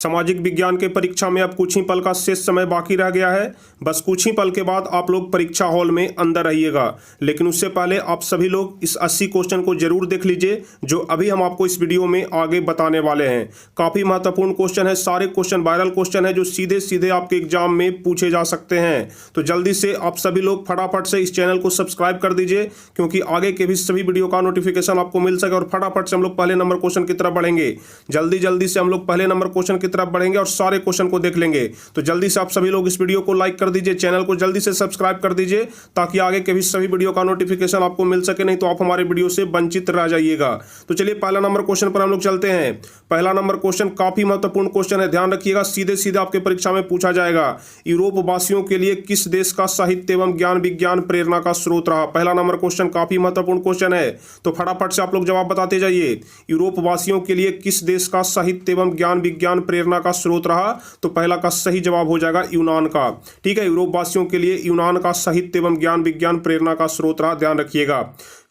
सामाजिक विज्ञान के परीक्षा में अब कुछ ही पल का शेष समय बाकी रह गया है। बस कुछ ही पल के बाद आप लोग परीक्षा हॉल में अंदर रहिएगा, लेकिन उससे पहले आप सभी लोग इस 80 क्वेश्चन को जरूर देख लीजिए जो अभी हम आपको इस वीडियो में आगे बताने वाले हैं। काफ़ी महत्वपूर्ण क्वेश्चन है, सारे क्वेश्चन वायरल क्वेश्चन है जो सीधे सीधे आपके एग्जाम में पूछे जा सकते हैं। तो जल्दी से आप सभी लोग फटाफट से इस चैनल को सब्सक्राइब कर दीजिए, क्योंकि आगे के भी सभी वीडियो का नोटिफिकेशन आपको मिल सके। और फटाफट से हम लोग पहले नंबर क्वेश्चन की तरफ बढ़ेंगे। जल्दी से हम लोग पहले नंबर क्वेश्चन की तरफ बढ़ेंगे और सारे क्वेश्चन को देख लेंगे। तो जल्दी से आप सभी लोग इस वीडियो को लाइक कर दीजिए, चैनल को जल्दी से सब्सक्राइब कर दीजिए, ताकि आगे के भी सभी वीडियो का नोटिफिकेशन आपको मिल सके, नहीं तो आप हमारे वीडियो से वंचित रह जाइएगा। तो चलिए पहला नंबर क्वेश्चन पर हम लोग चलते हैं। पहला नंबर क्वेश्चन काफी महत्वपूर्ण क्वेश्चन है, ध्यान रखिएगा, सीधे सीधे आपके परीक्षा में पूछा जाएगा। यूरोप वासियों के लिए किस देश का साहित्य एवं ज्ञान विज्ञान प्रेरणा का स्रोत रहा? पहला नंबर क्वेश्चन काफी महत्वपूर्ण क्वेश्चन है, तो फटाफट से आप लोग जवाब बताते जाइए। यूरोप वासियों के लिए किस देश का साहित्य एवं ज्ञान विज्ञान प्रेरणा का स्रोत रहा? तो पहला का सही जवाब हो जाएगा यूनान का। ठीक है, यूरोप वासियों के लिए यूनान का साहित्य एवं ज्ञान विज्ञान प्रेरणा का स्रोत रहा, ध्यान रखिएगा।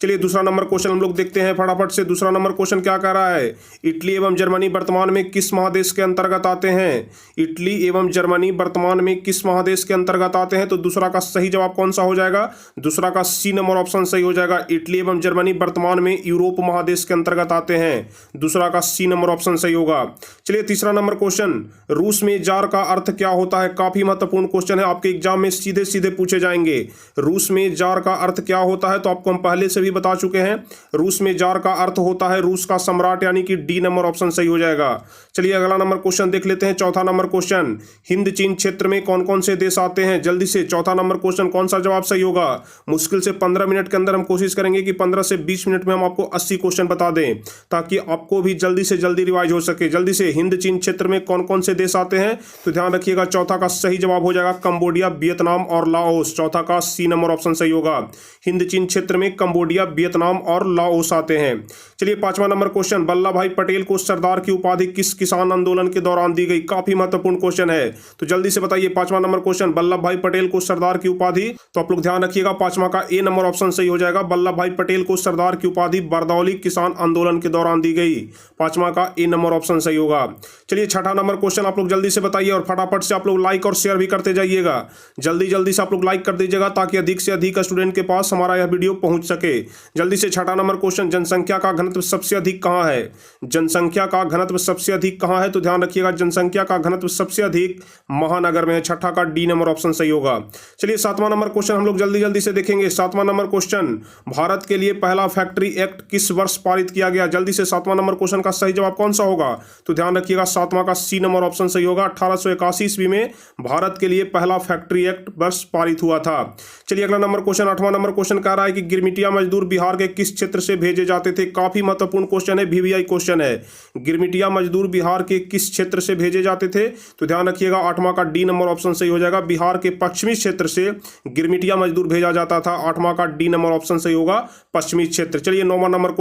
चलिए दूसरा नंबर क्वेश्चन हम लोग देखते हैं फटाफट से। दूसरा नंबर क्वेश्चन क्या कह रहा है? इटली एवं जर्मनी वर्तमान में किस महादेश के अंतर्गत आते हैं? इटली एवं जर्मनी वर्तमान में किस महादेश के अंतर्गत आते हैं? तो दूसरा का सही जवाब कौन सा हो जाएगा? दूसरा का सी नंबर ऑप्शन सही हो जाएगा। इटली एवं जर्मनी वर्तमान में यूरोप महादेश के अंतर्गत आते हैं, दूसरा का सी नंबर ऑप्शन सही होगा। चलिए तीसरा नंबर क्वेश्चन, रूस में जार का अर्थ क्या होता है? काफी महत्वपूर्ण क्वेश्चन है, आपके एग्जाम में सीधे सीधे पूछे जाएंगे। रूस में जार का अर्थ क्या होता है? तो आपको हम पहले से भी बता चुके हैं। रूस में जार का अर्थ होता है रूस का सम्राट, यानी कि डी नंबर ऑप्शन सही हो जाएगा। चलिए अगला नंबर क्वेश्चन देख लेते हैं। चौथा नंबर क्वेश्चन, हिंद चीन क्षेत्र में कौन कौन से देश आते हैं? जल्दी से चौथा नंबर क्वेश्चन कौन सा जवाब सही होगा? मुश्किल से 15 मिनट के अंदर हम कोशिश करेंगे कि 15 से 20 मिनट में हम आपको 80 क्वेश्चन बता दें, ताकि आपको भी जल्दी से जल्दी रिवाइज हो सके। जल्दी से, हिंद चीन क्षेत्र में कौन कौन से देश आते हैं? तो ध्यान रखिएगा, चौथा का सही जवाब हो जाएगा कंबोडिया, वियतनाम और लाओस। चौथा का सी नंबर ऑप्शन सही होगा। हिंद चीन क्षेत्र में कंबोडिया, वियतनाम और लाओस आते हैं। चलिए पांचवा नंबर क्वेश्चन, वल्लभ भाई पटेल को सरदार की उपाधि किस किसान आंदोलन के दौरान दी गई? काफी महत्वपूर्ण क्वेश्चन है, तो जल्दी से बताइए। पांचवा नंबर क्वेश्चन, वल्लभ भाई पटेल को सरदार की उपाधि, तो आप लोग ध्यान रखिएगा, पांचवा का ए नंबर ऑप्शन सही हो जाएगा। वल्लभ भाई पटेल को सरदार की उपाधि बरदौली किसान आंदोलन के दौरान दी गई, पांचवा का ए नंबर ऑप्शन सही होगा। चलिए छठा नंबर क्वेश्चन आप लोग जल्दी से बताइए, और फटाफट से आप लोग लाइक और शेयर भी करते जाइएगा। जल्दी से आप लोग लाइक कर दीजिएगा, ताकि अधिक से अधिक स्टूडेंट के पास हमारा यह वीडियो पहुंच सके। जल्दी से छठा नंबर क्वेश्चन, जनसंख्या का घनत्व सबसे अधिक कहां है? जनसंख्या का घनत्व सबसे अधिक कहां है? तो ध्यान रखिएगा, जनसंख्या का घनत्व सबसे अधिक महानगर में है, छठा का डी नंबर ऑप्शन सही होगा। चलिए सातवां नंबर क्वेश्चन हम लोग जल्दी से देखेंगे। सातवां नंबर क्वेश्चन, भारत के लिए पहला फैक्ट्री एक्ट किस वर्ष पारित किया गया? जल्दी से सातवां नंबर क्वेश्चन का सही जवाब कौन सा होगा? तो ध्यान रखिएगा, सातवां का सी नंबर ऑप्शन सही होगा। 1881 ईस्वी में भारत के लिए पहला फैक्ट्री एक्ट वर्ष पारित हुआ था। चलिए अगला नंबर क्वेश्चन, आठवां नंबर क्वेश्चन कह रहा है कि गिरमिटिया मजदूर बिहार के किस क्षेत्र से भेजे जाते थे? काफी महत्वपूर्ण क्वेश्चन है, वीवीआई क्वेश्चन है। गिरमिटिया मजदूर बिहार के किस क्षेत्र से भेजे जाते थे? तो ध्यान रखिएगा, आठवां का डी नंबर ऑप्शन सही हो जाएगा। बिहार के पश्चिमी क्षेत्र से गिरमिटिया मजदूर भेजा जाता था, आठवां का डी नंबर ऑप्शन सही होगा, पश्चिमी क्षेत्र। चलिए नौवां नंबर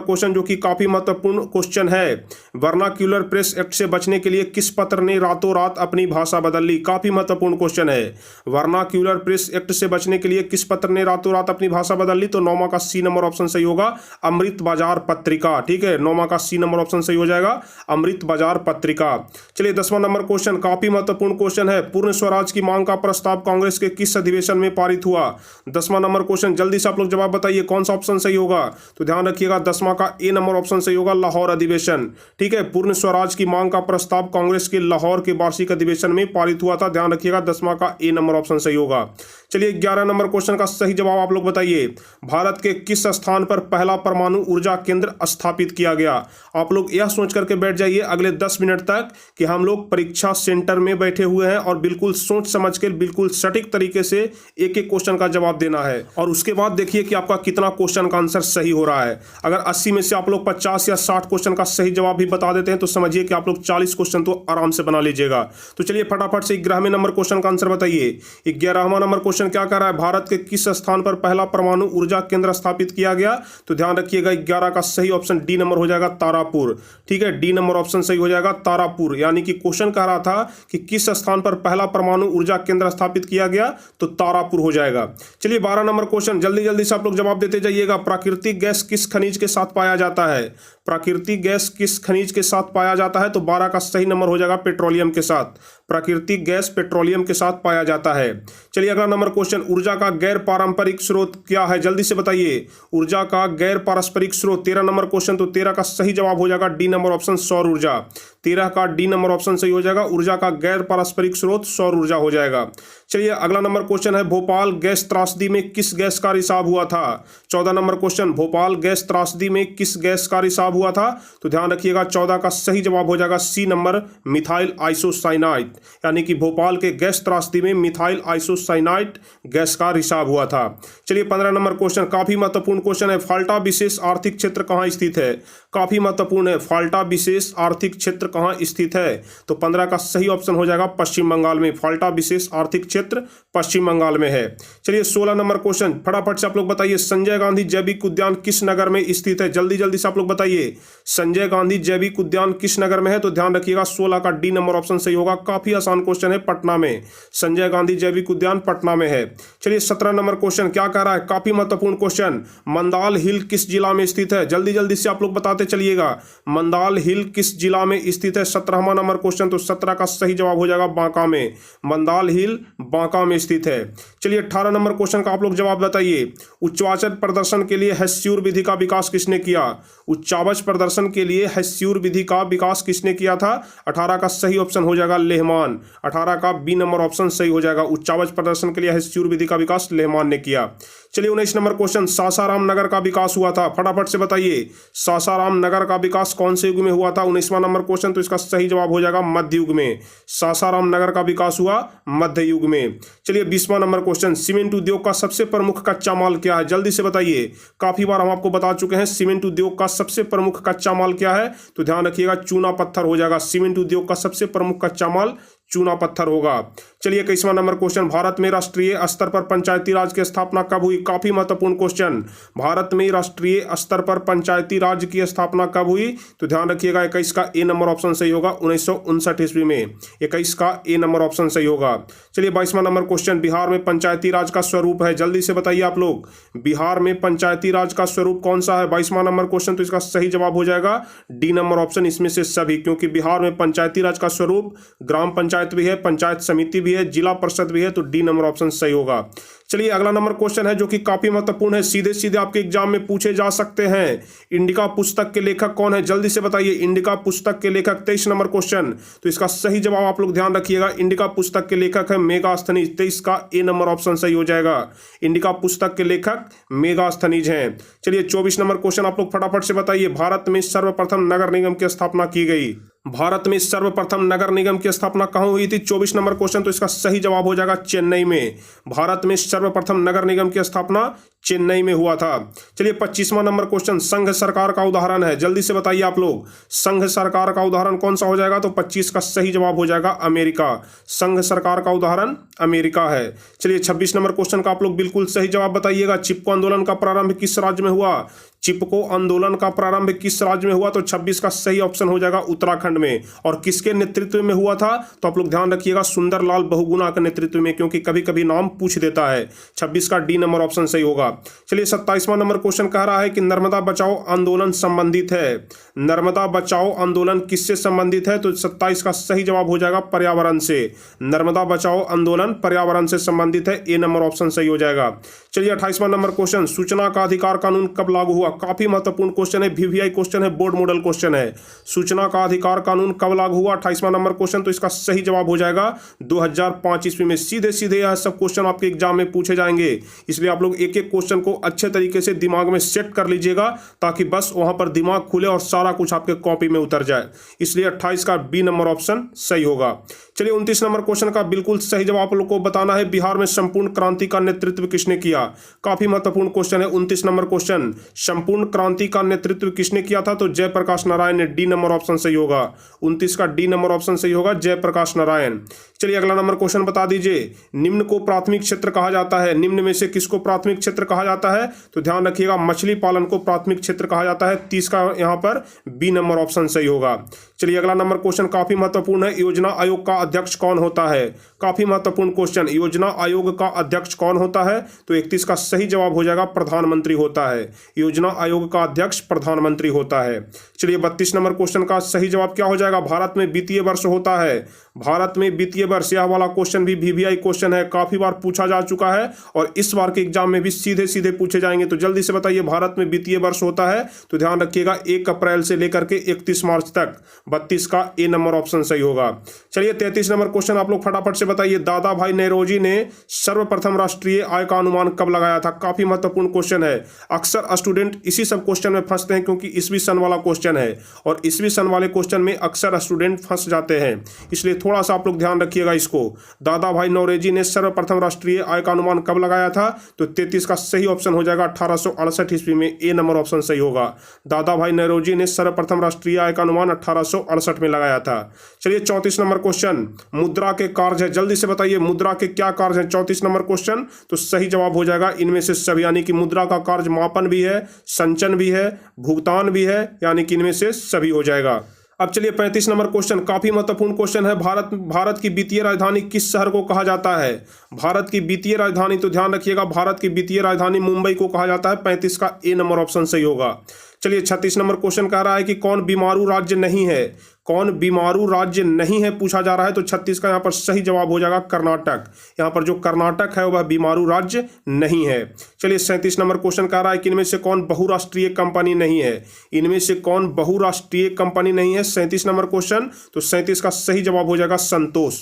क्वेश्चन जो कि काफी महत्वपूर्ण क्वेश्चन है, वर्नाक्यूलर प्रेस एक्ट से बचने के लिए किस पत्र ने रातों रात अपनी भाषा बदल ली? काफी महत्वपूर्ण क्वेश्चन है, वर्नाक्यूलर प्रेस एक्ट से बचने के लिए किस पत्र ने रातों रात अपनी भाषा बदल ली? तो नौवां का सी नंबर ऑप्शन सही होगा, अमृत बाजार पत्रिका। ठीक है, नौवां का सी नंबर ऑप्शन सही हो जाएगा, अमृत बाजार पत्रिका। चलिए 10वां नंबर क्वेश्चन काफी महत्वपूर्ण क्वेश्चन है, पूर्ण स्वराज की मांग का प्रस्ताव कांग्रेस के किस अधिवेशन में पारित हुआ? 10वां नंबर क्वेश्चन, जल्दी से आप लोग जवाब बताइए, कौन सा ऑप्शन सही होगा? तो ध्यान रखिएगा, 10वां का ए नंबर ऑप्शन सही होगा, लाहौर अधिवेशन। ठीक है, पूर्ण स्वराज की मांग का प्रस्ताव कांग्रेस के लाहौर के वार्षिक अधिवेशन में पारित हुआ था, ध्यान रखिएगा, 10वां का ए नंबर ऑप्शन सही होगा। चलिए 11 नंबर क्वेश्चन का सही जवाब आप लोग बताइए, भारत के किस स्थान पर पहला परमाणु ऊर्जा केंद्र स्थापित किया गया? आप लोग यह सोच करके बैठ जाइए अगले 10 मिनट तक कि हम लोग परीक्षा सेंटर में बैठे हुए हैं, और बिल्कुल सोच समझ के बिल्कुल सटीक तरीके से एक एक क्वेश्चन का जवाब देना है, और उसके बाद देखिए कि आपका कितना क्वेश्चन का आंसर सही हो रहा है। अगर 80 में से आप लोग 50 या 60 क्वेश्चन का सही जवाब भी बता देते हैं, तो समझिए कि आप लोग 40 क्वेश्चन तो आराम से बना लीजिएगा। तो चलिए फटाफट से 11वें नंबर क्वेश्चन का आंसर बताइए। 11वां नंबर क्वेश्चन क्या कह रहा है? भारत के किस स्थान पर पहला परमाणु ऊर्जा केंद्र स्थापित किया गया? तो ध्यान रखिएगा, 11 का सही ऑप्शन डी नंबर हो जाएगा, तारापुर। ठीक है, डी नंबर ऑप्शन सही हो जाएगा, तारापुर। यानी कि क्वेश्चन कह रहा था कि किस स्थान पर पहला परमाणु ऊर्जा केंद्र स्थापित किया गया, तो तारापुर हो जाएगा। चलिए 12 नंबर क्वेश्चन, जल्दी से आप लोग जवाब देते जाइएगा। प्राकृतिक गैस किस खनिज के साथ पाया जाता है? प्राकृतिक गैस किस खनिज के साथ पाया जाता है? तो 12 का सही नंबर हो जाएगा पेट्रोलियम के साथ। प्राकृतिक गैस पेट्रोलियम के साथ पाया जाता है। चलिए अगला नंबर क्वेश्चन, ऊर्जा का गैर पारंपरिक स्रोत क्या है? जल्दी से बताइए। ऊर्जा का गैर पारस्परिक स्रोत, 13 नंबर क्वेश्चन, तो 13 का सही जवाब हो जाएगा डी नंबर ऑप्शन सौर ऊर्जा। 13 का डी नंबर ऑप्शन सही हो जाएगा। ऊर्जा का गैर पारस्परिक स्रोत सौर ऊर्जा हो जाएगा। चलिए अगला नंबर क्वेश्चन है, भोपाल गैस त्रासदी में किस गैस का रिसाव हुआ था? 14 नंबर क्वेश्चन, भोपाल गैस त्रासदी में किस गैस का रिसाव हुआ था? तो ध्यान रखिएगा 14 का सही जवाब हो जाएगा सी नंबर, मिथाइल आइसोसाइनाइड, यानी कि भोपाल के गैस त्रासदी में मिथाइल आइसोसाइनाइड गैस का रिसाव हुआ था। चलिए 15 नंबर क्वेश्चन, काफी महत्वपूर्ण क्वेश्चन है, फाल्टा विशेष आर्थिक क्षेत्र कहाँ स्थित है? काफी महत्वपूर्ण है, फाल्टा विशेष आर्थिक क्षेत्र कहाँ स्थित है? तो 15 का सही ऑप्शन हो जाएगा पश्चिम बंगाल में। फाल्टा विशेष आर्थिक क्षेत्र पश्चिम बंगाल में है। चलिए 16 नंबर क्वेश्चन, फटाफट से आप लोग बताइए, संजय गांधी जैविक उद्यान किस नगर में स्थित है? जल्दी जल्दी से आप लोग बताइए, संजय गांधी जैविक उद्यान किस नगर में है? तो ध्यान रखिएगा 16 का डी नंबर ऑप्शन सही होगा। काफी आसान क्वेश्चन है, पटना में। संजय गांधी जैविक उद्यान पटना में है। चलिए 17 नंबर क्वेश्चन क्या कह रहा है? काफी महत्वपूर्ण क्वेश्चन, मंदाल हिल किस जिला में स्थित है? जल्दी जल्दी से आप लोग बताते चलिएगा, मंदाल हिल किस जिला में स्थित है? 17वां नंबर क्वेश्चन, तो 17 का सही जवाब हो जाएगा बांका में। मंदाल हिल बांका में स्थित है। चलिए 18 नंबर क्वेश्चन का आप लोग जवाब बताइए, उच्चावच प्रदर्शन के लिए हेस्यूर विधि का विकास किसने किया? उच्चावच प्रदर्शन के लिए हेस्यूर विधि का विकास किसने किया था? 18 का सही ऑप्शन हो जाएगा लेहमान। 18 का बी नंबर ऑप्शन सही हो जाएगा। उच्चावच प्रदर्शन के लिए हेस्यूर विधि का विकास लेहमान ने किया। चलिए 19 नंबर क्वेश्चन, सासाराम नगर का विकास हुआ था, फटाफट से बताइए, सासाराम नगर का विकास कौन से युग में हुआ था? 19वां नंबर क्वेश्चन, तो इसका सही जवाब हो जाएगा मध्य युग में। सासाराम नगर का विकास हुआ मध्य युग में। चलिए 20वां नंबर क्वेश्चन, सीमेंट उद्योग का सबसे प्रमुख कच्चा माल क्या है? जल्दी से बताइए, काफी बार हम आपको बता चुके हैं सीमेंट उद्योग का सबसे प्रमुख कच्चा माल क्या है? तो ध्यान रखिएगा चूना पत्थर हो जाएगा। सीमेंट उद्योग का सबसे प्रमुख कच्चा माल चूना पत्थर होगा। चलिए 21वां नंबर क्वेश्चन, भारत में राष्ट्रीय स्तर पर पंचायती राज की स्थापना कब हुई? काफी महत्वपूर्ण क्वेश्चन, भारत में राष्ट्रीय स्तर पर पंचायती राज की स्थापना कब हुई? तो ध्यान रखिएगा 21 का ए नंबर ऑप्शन सही होगा, 1959 ईस्वी में। 21 का ए नंबर ऑप्शन सही होगा। चलिए 22वां नंबर क्वेश्चन, बिहार में पंचायती राज का स्वरूप है, जल्दी से बताइए आप लोग, बिहार में पंचायती राज का स्वरूप कौन सा है? 22वां नंबर क्वेश्चन, तो इसका सही जवाब हो जाएगा डी नंबर ऑप्शन, इसमें से सभी, क्योंकि बिहार में पंचायती राज का स्वरूप ग्राम पंचायत भी है, पंचायत समिति भी है, जिला परिषद भी है, तो डी नंबर ऑप्शन सही होगा। चलिए अगला नंबर क्वेश्चन है जो कि काफी महत्वपूर्ण है, सीधे सीधे आपके एग्जाम में पूछे जा सकते हैं। इंडिका पुस्तक के लेखक कौन है? जल्दी से बताइए, इंडिका पुस्तक के लेखक। 23 नंबर क्वेश्चन, तो इसका सही जवाब आप लोग ध्यान रखिएगा, इंडिका पुस्तक के लेखक है मेगास्थनीज। 23 का ए नंबर ऑप्शन सही हो जाएगा। इंडिका पुस्तक के लेखक मेगास्थनीज हैं। चलिए 24 नंबर क्वेश्चन आप लोग फटाफट से बताइए, भारत में सर्वप्रथम नगर निगम की स्थापना की गई? भारत में सर्वप्रथम नगर निगम की स्थापना कहाँ हुई थी? 24 नंबर क्वेश्चन, तो इसका सही जवाब हो जाएगा चेन्नई में। भारत में सर्वप्रथम नगर निगम की स्थापना चेन्नई में हुआ था। चलिए 25वां नंबर क्वेश्चन, संघ सरकार का उदाहरण है, जल्दी से बताइए आप लोग, संघ सरकार का उदाहरण कौन सा हो जाएगा? तो 25 का सही जवाब हो जाएगा अमेरिका। संघ सरकार का उदाहरण अमेरिका है। चलिए 26 नंबर क्वेश्चन का आप लोग बिल्कुल सही जवाब बताइएगा, चिपको आंदोलन का प्रारंभ किस राज्य में हुआ? चिपको आंदोलन का प्रारंभ किस राज्य में हुआ? तो 26 का सही ऑप्शन हो जाएगा उत्तराखंड में। और किसके नेतृत्व में हुआ था? तो आप लोग ध्यान रखिएगा सुंदरलाल बहुगुणा के नेतृत्व में, क्योंकि कभी कभी नाम पूछ देता है। 26 का डी नंबर ऑप्शन सही होगा। चलिए 27वां नंबर क्वेश्चन कह रहा है कि नर्मदा बचाओ आंदोलन संबंधित है। नर्मदा बचाओ आंदोलन किससे संबंधित है? तो 27 का सही जवाब हो जाएगा पर्यावरण से। नर्मदा बचाओ आंदोलन पर्यावरण से संबंधित है, ए नंबर ऑप्शन सही हो जाएगा। चलिए 28वां नंबर क्वेश्चन, सूचना का अधिकार कानून कब लागू हुआ? काफी महत्वपूर्ण क्वेश्चन है, वीवीआई क्वेश्चन है, बोर्ड मॉडल क्वेश्चन है। सूचना का अधिकार कानून कब लागू हुआ? 28वां नंबर क्वेश्चन, तो इसका सही जवाब हो जाएगा 2005 ईस्वी में। सीधे सीधे यह सब क्वेश्चन आपके एग्जाम में पूछे जाएंगे, इसलिए आप लोग एक एक क्वेश्चन को अच्छे तरीके से दिमाग में सेट कर लीजिएगा, ताकि बस वहां पर दिमाग खुले और सारा कुछ आपके कॉपी में उतर जाए। इसलिए 28 का बी नंबर ऑप्शन सही होगा। चलिए 29 नंबर क्वेश्चन का बिल्कुल सही जवाब आप लोग को बताना है, बिहार में संपूर्ण क्रांति का नेतृत्व किसने किया? काफी महत्वपूर्ण क्वेश्चन है 29 नंबर क्वेश्चन, संपूर्ण क्रांति का नेतृत्व किसने किया था? तो जयप्रकाश नारायण ने, डी नंबर ऑप्शन सही होगा। 29 का डी नंबर ऑप्शन सही होगा, जयप्रकाश नारायण। चलिए अगला नंबर क्वेश्चन बता दीजिए, निम्न को प्राथमिक क्षेत्र कहा जाता है? निम्न में से किसको प्राथमिक क्षेत्र कहा जाता है? तो ध्यान रखिएगा मछली पालन को प्राथमिक क्षेत्र कहा जाता है। 30 का यहाँ पर बी नंबर ऑप्शन सही होगा। चलिए अगला नंबर क्वेश्चन काफी महत्वपूर्ण है, योजना आयोग का अध्यक्ष कौन होता है? काफी महत्वपूर्ण क्वेश्चन। योजना आयोग का अध्यक्ष कौन होता है? तो 31 का सही जवाब हो जाएगा प्रधानमंत्री होता है। योजना आयोग का अध्यक्ष प्रधानमंत्री होता है। चलिए 32 नंबर क्वेश्चन का सही जवाब क्या हो जाएगा? भारत में वित्तीय वर्ष होता है। भारत में वित्तीय वर्ष, यह वाला क्वेश्चन भी VVI क्वेश्चन है, काफी बार पूछा जा चुका है और इस बार के एग्जाम में भी सीधे सीधे पूछे जाएंगे। तो जल्दी से बताइए, भारत में वित्तीय वर्ष होता है तो ध्यान रखिएगा 1 अप्रैल से लेकर के 31 मार्च तक। 32 का ए नंबर ऑप्शन सही होगा। चलिए 33 नंबर क्वेश्चन आप लोग फटाफट से बताइए, दादा भाई नौरोजी ने सर्वप्रथम राष्ट्रीय आय का अनुमान कब लगाया था? काफी महत्वपूर्ण क्वेश्चन है। अक्सर स्टूडेंट इसी सब क्वेश्चन में फंसते हैं क्योंकि ईस्वी सन वाला क्वेश्चन है और ईस्वी सन वाले क्वेश्चन में अक्सर स्टूडेंट फंस जाते हैं, इसलिए थोड़ा सा आप लोग ध्यान रखिएगा इसको। दादा भाई नौरोजी ने सर्वप्रथम राष्ट्रीय आय का अनुमान कब लगाया था? तो 33 का सही ऑप्शन हो जाएगा 1868 ईस्वी में। ए नंबर ऑप्शन सही होगा। दादा भाई नौरोजी ने सर्वप्रथम राष्ट्रीय आय का अनुमान 1868 में लगाया था। चलिए 34 नंबर क्वेश्चन, मुद्रा के कार्य है, जल्दी से बताइए मुद्रा के क्या कार्य हैं? 34 नंबर क्वेश्चन, तो सही जवाब हो जाएगा इनमें से सभी, यानी कि मुद्रा का कार्य मापन भी है, संचन भी है, भुगतान भी है, यानी कि इनमें से सभी हो जाएगा। अब चलिए 35 नंबर क्वेश्चन, काफी महत्वपूर्ण क्वेश्चन है। भारत की वित्तीय राजधानी किस शहर को कहा जाता है? भारत की वित्तीय राजधानी, तो ध्यान रखिएगा भारत की वित्तीय राजधानी मुंबई को कहा जाता है। 35 का ए नंबर ऑप्शन सही होगा। चलिए 36 नंबर क्वेश्चन कह रहा है कि कौन बीमारू राज्य नहीं है? कौन बीमारू राज्य नहीं है पूछा जा रहा है, तो 36 का यहाँ पर सही जवाब हो जाएगा कर्नाटक। यहाँ पर जो कर्नाटक है वह बीमारू राज्य नहीं है। चलिए 37 नंबर क्वेश्चन कह रहा है कि इनमें से कौन बहुराष्ट्रीय कंपनी नहीं है? इनमें से कौन बहुराष्ट्रीय कंपनी नहीं है? 37 नंबर क्वेश्चन, तो 37 का सही जवाब हो जाएगा संतोष।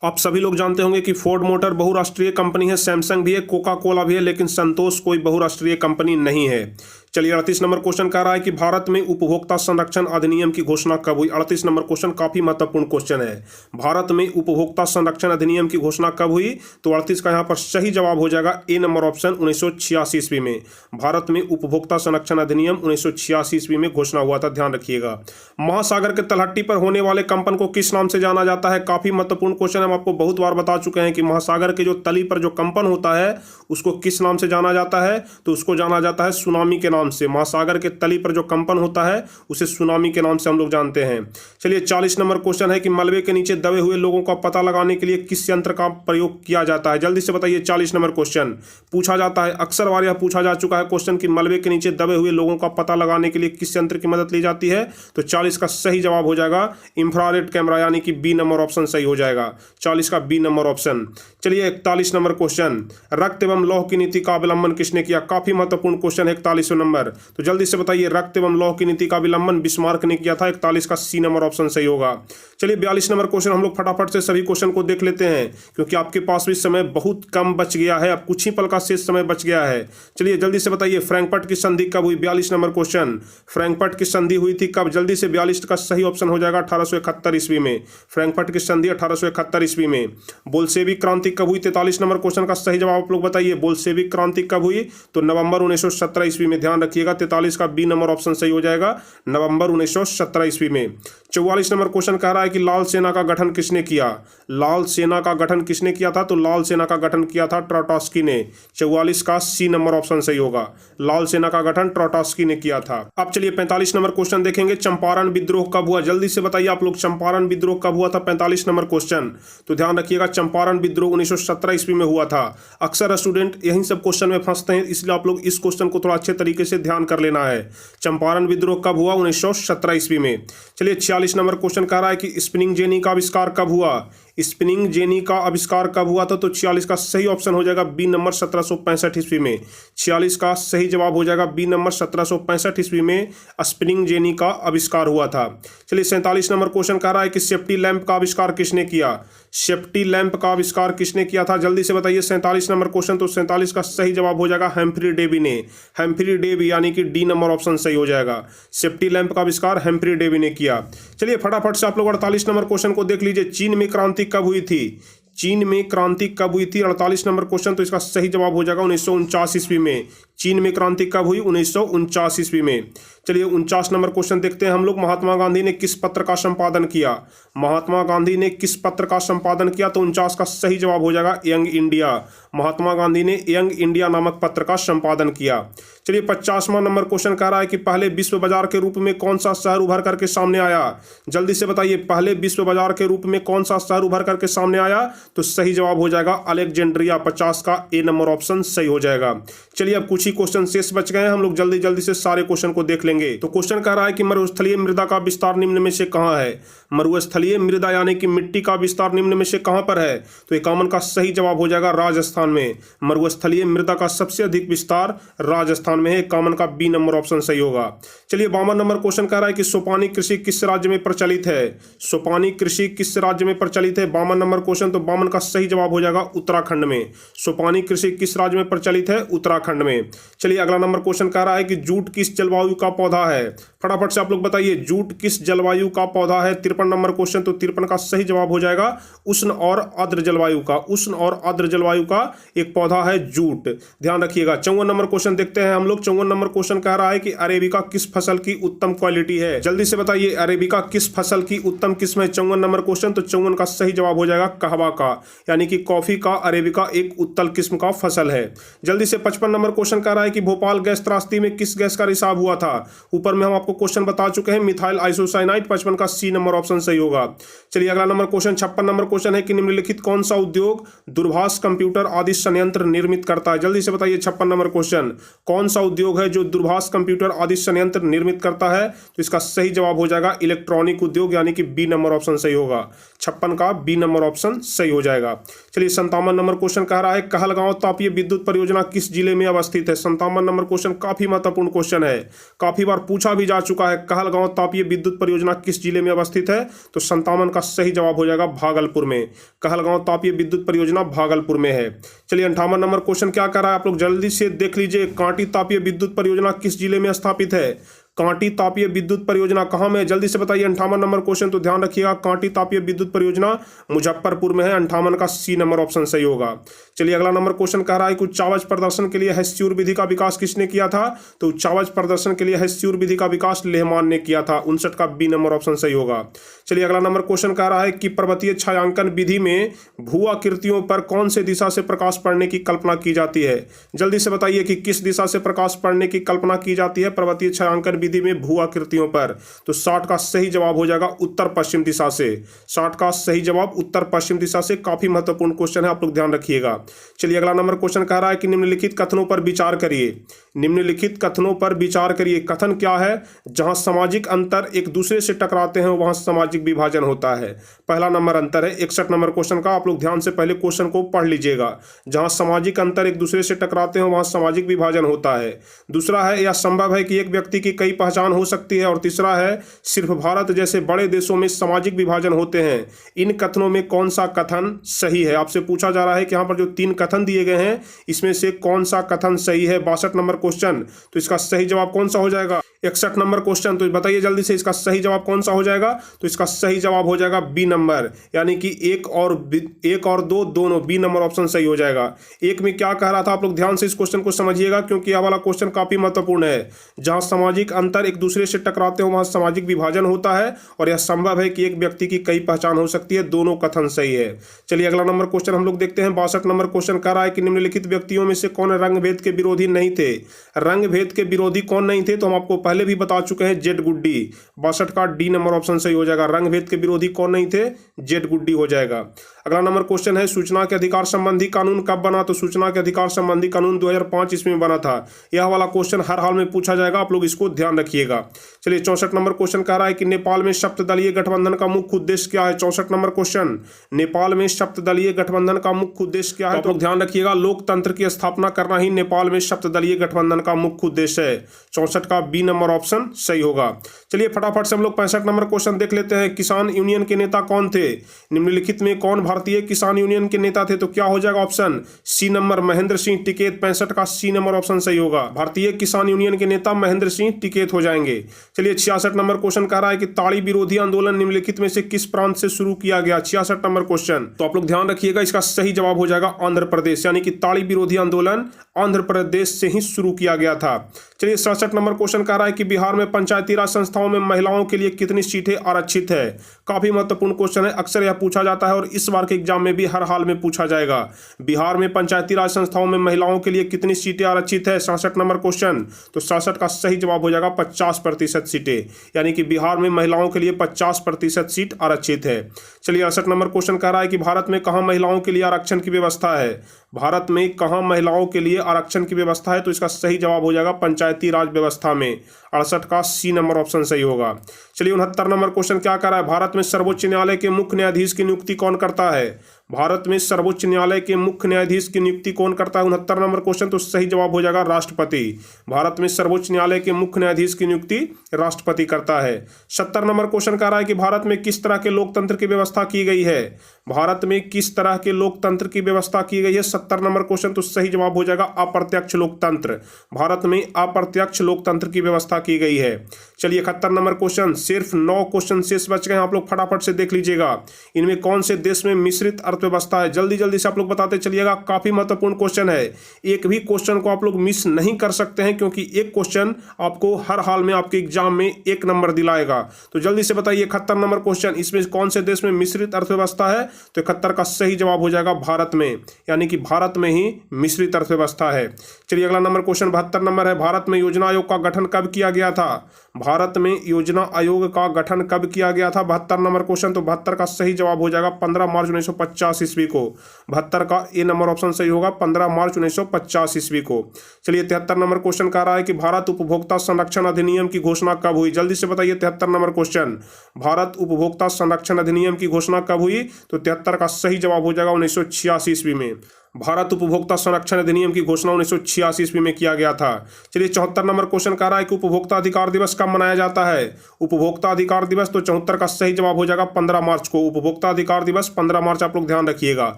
आप सभी लोग जानते होंगे कि फोर्ड मोटर बहुराष्ट्रीय कंपनी है, सैमसंग भी है, कोका कोला भी है, लेकिन संतोष कोई बहुराष्ट्रीय कंपनी नहीं है। चलिए 38 नंबर क्वेश्चन कह रहा है कि भारत में उपभोक्ता संरक्षण अधिनियम की घोषणा कब हुई? 38 नंबर क्वेश्चन काफी महत्वपूर्ण क्वेश्चन है। भारत में उपभोक्ता संरक्षण अधिनियम की घोषणा कब हुई? तो 38 का यहाँ पर सही जवाब हो जाएगा ए नंबर ऑप्शन 1986 ईस्वी में। भारत में उपभोक्ता संरक्षण अधिनियम 1986 ईस्वी में घोषणा हुआ था, ध्यान रखिएगा। महासागर के तलहटी पर होने वाले कंपन को किस नाम से जाना जाता है? काफी महत्वपूर्ण क्वेश्चन, हम आपको बहुत बार बता चुके हैं कि महासागर के जो तली पर जो कंपन होता है उसको किस नाम से जाना जाता है? तो उसको जाना जाता है सुनामी के नाम से। महासागर के तली पर जो कंपन होता है उसे सुनामी के नाम से हम लोग जानते हैं। चलिए 40 नंबर क्वेश्चन है कि मलबे के नीचे दबे हुए लोगों का पता लगाने के लिए किस यंत्र का प्रयोग किया जाता है? जल्दी से बताइए। 40 नंबर क्वेश्चन पूछा जाता है, अक्सर बार यह पूछा जा चुका है क्वेश्चन कि मलबे के नीचे दबे हुए लोगों का पता लगाने के लिए किस यंत्र की मदद ली जाती है? तो 40 का सही जवाब हो जाएगा इंफ्रारेड कैमरा, यानी कि बी नंबर ऑप्शन सही हो जाएगा। 40 का बी नंबर ऑप्शन। चलिए 41 नंबर क्वेश्चन, रक्त एवं लौह की नीति का अवलंबन किसने किया? काफी महत्वपूर्ण क्वेश्चन है। 41 नंबर, तो जल्दी से बताइए रक्त एवं लौह की नीति का अवलंबन बिस्मार्क ने किया था। 41 का सी नंबर ऑप्शन सही होगा। चलिए 42 नंबर क्वेश्चन, हम लोग फटाफट से सभी क्वेश्चन को देख लेते हैं क्योंकि आपके पास भी समय बहुत कम बच गया है, अब कुछ ही पल का शेष समय बच गया है। चलिए जल्दी से बताइए फ्रैंकफर्ट की संधि कब हुई? 42 नंबर क्वेश्चन, फ्रैंकफर्ट की संधि हुई थी कब? जल्दी से 42 का सही ऑप्शन हो जाएगा 1871 ईस्वी में। फ्रैंकफर्ट की संधि 1871 ईस्वी में। बोल्शेविक क्रांति कब हुई? 43 नंबर क्वेश्चन का सही जवाब आप लोग बताइए। बोल्शेविक क्रांति कब हुई? तो नवंबर 1917 ईस्वी में, ध्यान रखिएगा। 43 का बी नंबर ऑप्शन सही हो जाएगा, नवंबर 1917 ईस्वी में। 44 नंबर क्वेश्चन कह रहा है कि लाल सेना का गठन किसने किया? लाल सेना का गठन किसने किया था? तो लाल सेना का गठन किया था ट्रोट्स्की ने। 44 का सी नंबर ऑप्शन सही होगा, लाल सेना का गठन ट्रोट्स्की ने किया था। अब चलिए 45 नंबर क्वेश्चन देखेंगे, चंपारण विद्रोह कब हुआ? जल्दी से बताइए आप लोग, चंपारण विद्रोह कब हुआ था? 45 नंबर क्वेश्चन, तो ध्यान रखिएगा चंपारण विद्रोह 1917 ईस्वी में हुआ था। अक्सर स्टूडेंट यही सब क्वेश्चन में फंसते हैं, इसलिए आप लोग इस क्वेश्चन को थोड़ा अच्छे तरीके से ध्यान कर लेना है। चंपारण विद्रोह कब हुआ? 1917 ईस्वी में। चलिए 46 नंबर क्वेश्चन कह रहा है कि स्पिनिंग जेनी का आविष्कार कब हुआ? स्पिनिंग जेनी का आविष्कार कब हुआ था? तो 46 का सही ऑप्शन हो जाएगा बी नंबर 1765 ईस्वी में। 46 का सही जवाब हो जाएगा बी नंबर 1765 ईस्वी में स्पिनिंग जेनी का आविष्कार हुआ था। चलिए 47 नंबर क्वेश्चन कह रहा है कि सेफ्टी लैंप का आविष्कार किसने किया? सेफ्टी लैंप का आविष्कार किसने किया था? जल्दी से बताइए। 47 नंबर क्वेश्चन, तो 47 का सही जवाब हो जाएगा हेम्फ्री डेवी ने। हेम्फ्री डेवी, यानी कि डी नंबर ऑप्शन सही हो जाएगा। सेफ्टी लैंप का आविष्कार हेम्फ्री डेवी ने किया। चलिए फटाफट से आप लोग 48 नंबर क्वेश्चन को देख लीजिए, चीन में क्रांति कब हुई थी? चीन में क्रांति कब हुई थी? 48 नंबर क्वेश्चन, तो इसका सही जवाब हो जाएगा 1949 ईस्वी में। चीन में क्रांति कब हुई? 1949 ईस्वी में। चलिए 49 नंबर क्वेश्चन देखते हैं हम लोग। महात्मा गांधी ने किस पत्र का संपादन किया? महात्मा गांधी ने किस पत्र का संपादन किया? तो 49 का सही जवाब हो जाएगा यंग इंडिया। महात्मा गांधी ने यंग इंडिया नामक पत्र का संपादन किया। चलिए 50वां नंबर क्वेश्चन कह रहा है कि पहले विश्व बाजार के रूप में कौन सा शहर उभर करके सामने आया? जल्दी से बताइए, पहले विश्व बाजार के रूप में कौन सा शहर उभर करके सामने आया? तो सही जवाब हो जाएगा अलेक्जेंड्रिया। 50 का ए नंबर ऑप्शन सही हो जाएगा। चलिए अब कुछ ही क्वेश्चन शेष बच गए हैं, हम लोग जल्दी जल्दी से सारे क्वेश्चन को देख लेंगे। तो क्वेश्चन कह रहा है कि मरुस्थलीय मृदा का विस्तार निम्न में से कहां है? मरुस्थलीय मृदा यानी कि मिट्टी का विस्तार निम्न में से कहां पर है? तो 51 का सही जवाब हो जाएगा राजस्थान में। मरुस्थलीय मृदा का सबसे अधिक विस्तार राजस्थान में है। 51 का बी नंबर ऑप्शन सही होगा। चलिए 52 नंबर क्वेश्चन कह रहा है कि सोपानी कृषि किस राज्य में प्रचलित है? सोपानी कृषि किस राज्य में प्रचलित है? 52 नंबर क्वेश्चन, तो 52 का सही जवाब हो जाएगा उत्तराखंड में। सोपानी कृषि किस राज्य में प्रचलित है? उत्तराखंड में। चलिए अगला नंबर क्वेश्चन कह रहा है कि जूट किस जलवायु का पौधा है? फटाफट से आप लोग बताइए, जूट किस जलवायु का पौधा है? 53 नंबर क्वेश्चन, तो 53 का सही जवाब हो जाएगा उष्ण और आर्द्र जलवायु का। उष्ण और आर्द्र जलवायु का एक पौधा है जूट, ध्यान रखिएगा। 54 नंबर क्वेश्चन देखते हैं हम लोग। 54 नंबर क्वेश्चन कह रहा है कि अरेबिका किस फसल की उत्तम क्वालिटी है? जल्दी से बताइए, अरेबिका किस फसल की उत्तम किस्म है? 54 नंबर क्वेश्चन, तो 54 का सही जवाब हो जाएगा कहवा का, यानी कि कॉफी का अरेबिका एक उत्तम किस्म का फसल है। जल्दी से 55 नंबर क्वेश्चन कह रहा है कि भोपाल गैस त्रासदी में किस गैस का रिसाव हुआ था? ऊपर में हम आपको क्वेश्चन बता चुके हैं, मिथाइल आइसोसाइनाइड। 55 का सी नंबर ऑप्शन सही होगा। चलिए अगला नंबर क्वेश्चन 56 नंबर क्वेश्चन है कि निम्नलिखित कौन सा उद्योग दूरभाष कंप्यूटर आदि संयंत्र निर्मित करता है? जल्दी से बताइए 56 नंबर क्वेश्चन, कौन सा उद्योग है जो दूरभाष कंप्यूटर आदि संयंत्र निर्मित करता है? तो इसका सही जवाब हो जाएगा इलेक्ट्रॉनिक उद्योग, यानी कि बी नंबर ऑप्शन सही होगा। 56 का बी नंबर ऑप्शन सही हो जाएगा। चलिए 57 नंबर क्वेश्चन कह रहा है कहलगांव तापीय विद्युत परियोजना किस जिले में अवस्थित है? 57 नंबर क्वेश्चन काफी महत्वपूर्ण क्वेश्चन है, काफी बार पूछा भी जा चुका है। कहलगांव तापीय विद्युत परियोजना किस जिले में अवस्थित है? तो 57 का सही जवाब हो जाएगा भागलपुर में। कहलगांव तापीय विद्युत परियोजना भागलपुर में है। चलिए 58 नंबर क्वेश्चन क्या कर रहा है, आप लोग जल्दी से देख लीजिए। कांटी तापीय विद्युत परियोजना किस जिले में स्थापित है? कांटी तापीय विद्युत परियोजना कहां में है? जल्दी से बताइए। 58 नंबर क्वेश्चन, तो ध्यान रखिएगा, कांटी तापीय विद्युत परियोजना मुजफ्फरपुर में है। 58 का सी नंबर ऑप्शन सही होगा। चलिए अगला नंबर क्वेश्चन कह रहा है कि उच्चावच प्रदर्शन के लिए हेस्यूर विधि का विकास किसने किया था? तो उच्चावच प्रदर्शन के लिए हेस्यूर विधि का विकास लेहमान ने किया था। 59 का बी नंबर ऑप्शन सही होगा। चलिए अगला नंबर क्वेश्चन कह रहा है कि पर्वतीय छायांकन विधि में भू आकृतियों पर कौन से दिशा से प्रकाश पड़ने की कल्पना की जाती है? जल्दी से बताइए कि किस दिशा से प्रकाश पड़ने की कल्पना की जाती है पर्वतीय छायांकन विधि में भू आकृतियों पर? तो 60 का सही जवाब हो जाएगा उत्तर पश्चिम दिशा से। 60 का सही जवाब उत्तर पश्चिम दिशा से। काफी महत्वपूर्ण क्वेश्चन है, आप लोग ध्यान रखिएगा। चलिए अगला नंबर क्वेश्चन कह रहा है कि निम्नलिखित कथनों पर विचार करिए। निम्नलिखित कथनों पर विचार करिए। कथन क्या है? जहां सामाजिक अंतर एक दूसरे से टकराते हैं वहां सामाजिक विभाजन होता है। पहला नंबर अंतर है 61 नंबर क्वेश्चन का, आप लोग ध्यान से पहले क्वेश्चन को पढ़ लीजिएगा। जहां सामाजिक अंतर एक दूसरे से टकराते हैं वहां सामाजिक विभाजन होता है। दूसरा है यह संभव है कि एक व्यक्ति की कई पहचान हो सकती है। और तीसरा है सिर्फ भारत जैसे बड़े देशों में सामाजिक विभाजन होते हैं। इन कथनों में कौन सा कथन सही है? आपसे पूछा जा रहा है कि यहाँ पर जो 3 कथन दिए गए हैं इसमें से कौन सा कथन सही है। 62 नंबर क्वेश्चन, तो इसका सही जवाब कौन सा हो जाएगा? 61 नंबर क्वेश्चन, तो बताइए जल्दी से इसका सही जवाब कौन सा हो जाएगा? तो इसका सही जवाब हो जाएगा बी नंबर, यानी कि 1 और 2 दोनों, बी नंबर ऑप्शन सही हो जाएगा। एक में क्या कह रहा था, आप लोग ध्यान से इस क्वेश्चन को समझिएगा क्योंकि यह वाला क्वेश्चन काफी महत्वपूर्ण है। जहां सामाजिक अंतर एक दूसरे से टकराते हो वहां सामाजिक विभाजन होता है और यह संभव है कि एक व्यक्ति की कई पहचान हो सकती है। दोनों कथन सही है। चलिए अगला नंबर क्वेश्चन हम लोग देखते हैं। 62 नंबर क्वेश्चन कह रहा है कि निम्नलिखित व्यक्तियों में से कौन रंग भेद के विरोधी नहीं थे? रंग भेद के विरोधी कौन नहीं थे? तो हम आपको पहले भी बता चुके हैं, जेड गुड्डी। 62 का डी नंबर ऑप्शन सही हो जाएगा। रंग भेद के विरोधी कौन नहीं थे? जेड गुड्डी हो जाएगा। अगला नंबर क्वेश्चन है सूचना के अधिकार संबंधी कानून कब बना? तो सूचना के अधिकार संबंधी कानून 2005 ईस्वी में बना था। यह वाला क्वेश्चन हर हाल में पूछा जाएगा, आप लोग इसको ध्यान रखिएगा। चलिए 64 नंबर क्वेश्चन कह रहा है कि नेपाल में सप्तदलीय गठबंधन का मुख्य उद्देश्य क्या है? 64 नंबर क्वेश्चन, नेपाल में सप्तदलीय गठबंधन का मुख्य उद्देश्य क्या है? तो आप लोग ध्यान रखिएगा, लोकतंत्र की स्थापना करना ही नेपाल में सप्तदलीय गठबंधन का मुख्य उद्देश्य है। 64 का बी नंबर नंबर ऑप्शन सही होगा। चलिए फटाफट से हम लोग 65 नंबर क्वेश्चन देख लेते हैं। किसान यूनियन के नेता कौन थे? निम्नलिखित में कौन भारतीय किसान यूनियन के नेता थे? तो क्या हो जाएगा option C number Mahendra Singh Tikait. 65 का सी नंबर ऑप्शन सही होगा। भारतीय किसान यूनियन के नेता महेंद्र सिंह टिकैत हो जाएंगे। चलिए 66 नंबर क्वेश्चन कह रहा है कि ताड़ी विरोधी आंदोलन निम्नलिखित में से किस प्रांत से शुरू किया गया? 66 नंबर क्वेश्चन। तो आप लोग ध्यान रखिएगा, इसका सही जवाब हो जाएगा आंध्र प्रदेश, यानी कि ताड़ी विरोधी आंदोलन आंध्र प्रदेश से ही शुरू किया गया था। चलिए 67 नंबर क्वेश्चन कह रहा है कि बिहार में पंचायती राज संस्थाओं में महिलाओं के लिए कितनी सीटें आरक्षित है? काफी महत्वपूर्ण क्वेश्चन है, अक्सर यह पूछा जाता है और इस बार के एग्जाम में भी हर हाल में पूछा जाएगा। बिहार में पंचायती राज संस्थाओं में महिलाओं के लिए कितनी सीटें आरक्षित है? 67 नंबर क्वेश्चन। तो 67 का सही जवाब हो जाएगा 50% सीटें, यानी कि बिहार में महिलाओं के लिए 50% सीट आरक्षित है। चलिए 68 नंबर क्वेश्चन कह रहा है कि भारत में कहाँ महिलाओं के लिए आरक्षण की व्यवस्था है? भारत में कहाँ महिलाओं के लिए आरक्षण की व्यवस्था है? तो इसका सही जवाब हो जाएगा पंचायती राज व्यवस्था में। 68 का सी नंबर ऑप्शन सही होगा। चलिए 69 नंबर क्वेश्चन क्या कर रहा है? भारत में सर्वोच्च न्यायालय के मुख्य न्यायाधीश की नियुक्ति कौन करता है? भारत में सर्वोच्च न्यायालय के मुख्य न्यायाधीश की नियुक्ति कौन करता है? 69 नंबर क्वेश्चन। तो सही जवाब हो जाएगा राष्ट्रपति। भारत में सर्वोच्च न्यायालय के मुख्य न्यायाधीश की नियुक्ति राष्ट्रपति करता है। 70 नंबर क्वेश्चन कह रहा है कि भारत में किस तरह के लोकतंत्र की व्यवस्था की गई है? भारत में किस तरह के लोकतंत्र की व्यवस्था की गई है? 70 नंबर क्वेश्चन। तो सही जवाब हो जाएगा अप्रत्यक्ष लोकतंत्र। भारत में अप्रत्यक्ष लोकतंत्र की व्यवस्था की गई है। चलिए 71 नंबर क्वेश्चन। सिर्फ 9 क्वेश्चन शेष बच गए हैं, आप लोग फटाफट से देख लीजिएगा। इनमें कौन से देश में मिश्रित अर्थव्यवस्था है? जल्दी जल्दी से आप लोग बताते चलिएगा, काफी महत्वपूर्ण क्वेश्चन है। एक भी क्वेश्चन को आप लोग मिस नहीं कर सकते हैं, क्योंकि एक क्वेश्चन आपको हर हाल में आपके एग्जाम में 1 नंबर दिलाएगा। तो जल्दी से बताइए 71 नंबर क्वेश्चन, इसमें कौन से देश में मिश्रित अर्थव्यवस्था है? तो 71 का सही जवाब हो जाएगा भारत में, यानी कि भारत में ही मिश्रित अर्थव्यवस्था है। चलिए अगला नंबर क्वेश्चन 72 नंबर है। भारत में योजना आयोग का गठन कब किया गया था? भारत में योजना आयोग का गठन कब किया गया था? 72 नंबर क्वेश्चन। तो 72 का सही जवाब हो जाएगा 15 मार्च 1950 ईस्वी को। 72 का ए नंबर ऑप्शन सही होगा, 15 मार्च 1950 ईस्वी को। चलिए 73 नंबर क्वेश्चन कह रहा है कि भारत उपभोक्ता संरक्षण अधिनियम की घोषणा कब हुई? जल्दी से बताइए 73 नंबर क्वेश्चन। भारत उपभोक्ता संरक्षण अधिनियम की घोषणा कब हुई? तो 73 का सही जवाब हो जाएगा 1986 ईस्वी में। भारत उपभोक्ता संरक्षण अधिनियम की घोषणा 1986 ईस्वी में किया गया था। चलिए 74 नंबर क्वेश्चन कह रहा है कि उपभोक्ता अधिकार दिवस कब मनाया जाता है? उपभोक्ता अधिकार दिवस। तो 74 का सही जवाब हो जाएगा 15 मार्च को। उपभोक्ता अधिकार दिवस 15 मार्च, आप लोग ध्यान रखिएगा।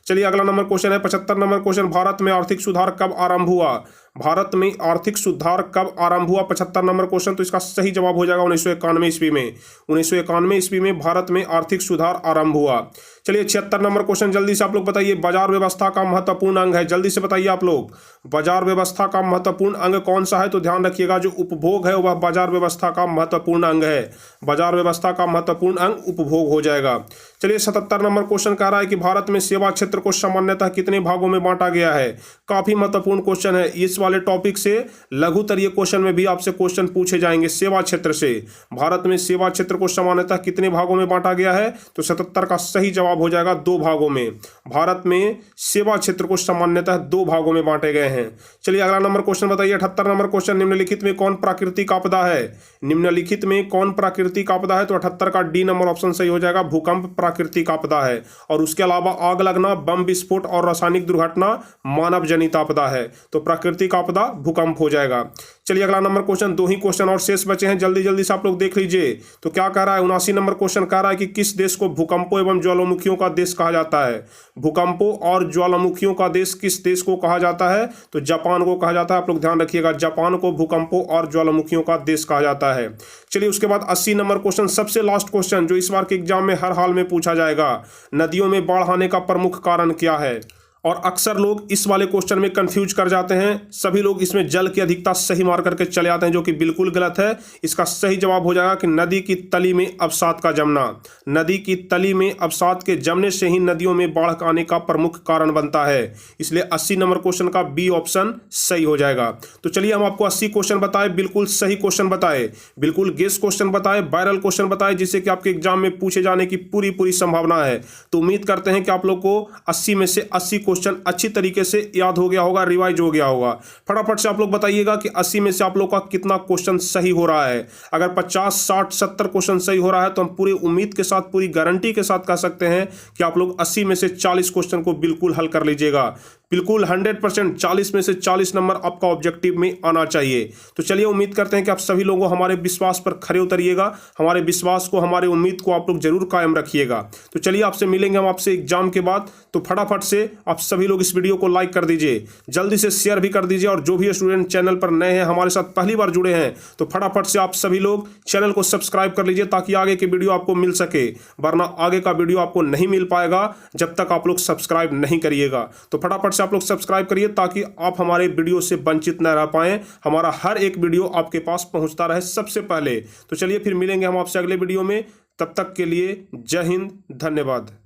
चलिए अगला नंबर क्वेश्चन है 75 नंबर क्वेश्चन। भारत में आर्थिक सुधार कब आरंभ हुआ? भारत में आर्थिक सुधार कब आरंभ हुआ? 75 नंबर क्वेश्चन। तो इसका सही जवाब हो जाएगा 1991 ईस्वी में। 1991 ईस्वी में भारत में आर्थिक सुधार आरंभ हुआ। चलिए 76 नंबर क्वेश्चन, जल्दी से आप लोग बताइए, बाजार व्यवस्था का महत्वपूर्ण अंग है? जल्दी से बताइए आप लोग, बाजार व्यवस्था का महत्वपूर्ण अंग कौन सा है? तो ध्यान रखिएगा, जो उपभोग है वह बाजार व्यवस्था का महत्वपूर्ण अंग है। बाजार व्यवस्था का महत्वपूर्ण अंग उपभोग हो जाएगा। चलिए 77 नंबर क्वेश्चन कह रहा है कि भारत में सेवा क्षेत्र को सामान्यतः कितने भागों में बांटा गया है? काफी महत्वपूर्ण क्वेश्चन है। इस वाले टॉपिक से लघुतरीय क्वेश्चन में भी आपसे क्वेश्चन पूछे जाएंगे सेवा क्षेत्र से। भारत में सेवा क्षेत्र को सामान्यतः कितने भागों में बांटा गया है? तो 77 का सही जवाब हो जाएगा 2 भागों में। भारत में सेवा क्षेत्र को सामान्यतः 2 भागों में बांटे गए हैं। चलिए अगला नंबर क्वेश्चन बताइए 78 नंबर क्वेश्चन। निम्नलिखित में कौन प्राकृतिक आपदा है? निम्नलिखित में कौन प्राकृतिक आपदा है? तो 78 का डी नंबर ऑप्शन सही हो जाएगा, भूकंप प्राकृतिक आपदा है। और उसके अलावा आग लगना, बम विस्फोट और रासायनिक दुर्घटना मानव जनित आपदा है। तो प्राकृतिक आपदा भूकंप हो जाएगा। चलिए अगला नंबर क्वेश्चन, 2 ही क्वेश्चन और शेष बचे हैं, जल्दी जल्दी से आप लोग देख लीजिए। तो क्या कह रहा है 79 नंबर क्वेश्चन कह रहा है कि किस देश को भूकंपों एवं ज्वालामुखियों का देश कहा जाता है? भूकंपों और ज्वालामुखियों का देश किस देश को कहा जाता है? तो जापान को कहा जाता है। आप लोग ध्यान रखिएगा, जापान को भूकंपों और ज्वालामुखियों का देश कहा जाता है। चलिए उसके बाद 80 नंबर क्वेश्चन, सबसे लास्ट क्वेश्चन जो इस बार के एग्जाम में हर हाल में पूछा जाएगा, नदियों में बाढ़ आने का प्रमुख कारण क्या है? और अक्सर लोग इस वाले क्वेश्चन में कंफ्यूज कर जाते हैं। सभी लोग इसमें जल की अधिकता सही मार करके चले आते हैं, जो कि बिल्कुल गलत है। इसका सही जवाब हो जाएगा कि नदी की तली में अवसाद का जमना। नदी की तली में अवसाद के जमने से ही नदियों में बाढ़ आने का प्रमुख कारण बनता है। इसलिए 80 नंबर क्वेश्चन का बी ऑप्शन सही हो जाएगा। तो चलिए हम आपको 80 क्वेश्चन बताए, बिल्कुल सही क्वेश्चन बताए, बिल्कुल गेस क्वेश्चन बताए, वायरल क्वेश्चन बताए, जिससे कि आपके एग्जाम में पूछे जाने की पूरी संभावना है। तो उम्मीद करते हैं कि आप लोग को 80 में से 80 क्वेश्चन अच्छी तरीके से याद हो गया होगा, रिवाइज हो गया होगा। फटाफट से आप लोग बताइएगा कि 80 में से आप लोग का कितना क्वेश्चन सही हो रहा है। अगर 50, 60, 70 क्वेश्चन सही हो रहा है तो हम पूरी उम्मीद के साथ, पूरी गारंटी के साथ कह सकते हैं कि आप लोग 80 में से 40 क्वेश्चन को बिल्कुल हल कर लीजिएगा। बिल्कुल 100% 40 में से 40 नंबर आपका ऑब्जेक्टिव में आना चाहिए। तो चलिए उम्मीद करते हैं कि आप सभी लोगों हमारे विश्वास पर खरे उतरिएगा, हमारे विश्वास को, हमारे उम्मीद को आप लोग जरूर कायम रखिएगा। तो चलिए आपसे मिलेंगे हम आपसे एग्जाम के बाद। तो फटाफट से आप सभी लोग इस वीडियो को लाइक कर दीजिए, जल्दी से शेयर भी कर दीजिए, और जो भी स्टूडेंट चैनल पर नए हैं, हमारे साथ पहली बार जुड़े हैं, तो फटाफट से आप सभी लोग चैनल को सब्सक्राइब कर लीजिए ताकि आगे की वीडियो आपको मिल सके, वरना आगे का वीडियो आपको नहीं मिल पाएगा जब तक आप लोग सब्सक्राइब नहीं करिएगा। तो फटाफट से आप लोग सब्सक्राइब करिए ताकि आप हमारे वीडियो से वंचित न रह पाएं, हमारा हर एक वीडियो आपके पास पहुंचता रहे सबसे पहले। तो चलिए फिर मिलेंगे हम आपसे अगले वीडियो में, तब तक के लिए जय हिंद, धन्यवाद।